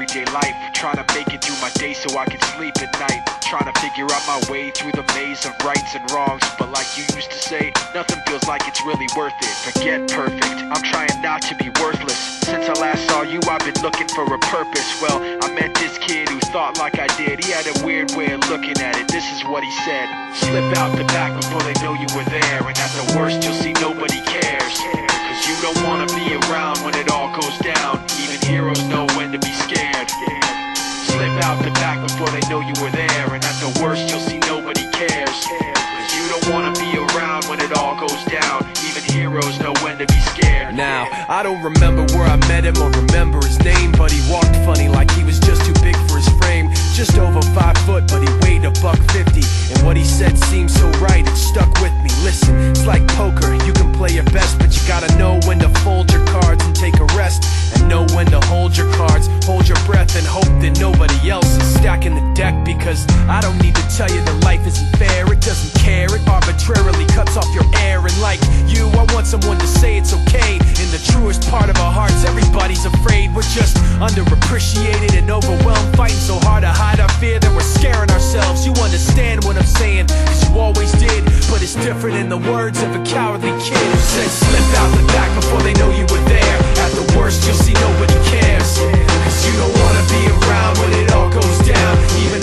everyday life, trying to make it through my day so I can sleep at night, trying to figure out my way through the maze of rights and wrongs. But like you used to say, nothing feels like it's really worth it. Forget perfect, I'm trying not to be worthless. Since I last saw you, I've been looking for a purpose. Well, I met this kid who thought like I did. He had a weird way of looking at it. This is what he said: slip out the back before they know you were there, and at the worst you'll see nobody cares. Cause you don't wanna be around when it all goes down. Even heroes know when to be scared. Slip out the back before they know you were there, and at the worst you'll see nobody cares. Cause you don't wanna be around when it all goes down. Even heroes know when to be scared. Now, I don't remember where I met him or remember his name, but he walked funny like he was just too big for his frame. Just over 5 foot, but he weighed $150. And what he said seemed so right, it stuck with me. Listen, it's like poker, you can play your best, but you gotta know when to fold your cards and take a rest, and know when to hold your cards, hold your breath, and hope that nobody else is stacking the deck. Because I don't need to tell you that life isn't fair. It doesn't care, it arbitrarily cuts off your air. And like you, I want someone to say it's okay. In the truest part of our hearts, everybody's afraid. We're just underappreciated and overwhelmed, fighting so hard to hide our fear that we're scaring ourselves. You understand what I'm saying, cause you always did. But it's different in the words of a cowardly kid who said, slip out the back before they know you were there. At the worst you'll see nobody cares. Cause you don't wanna be around when it all goes down. Even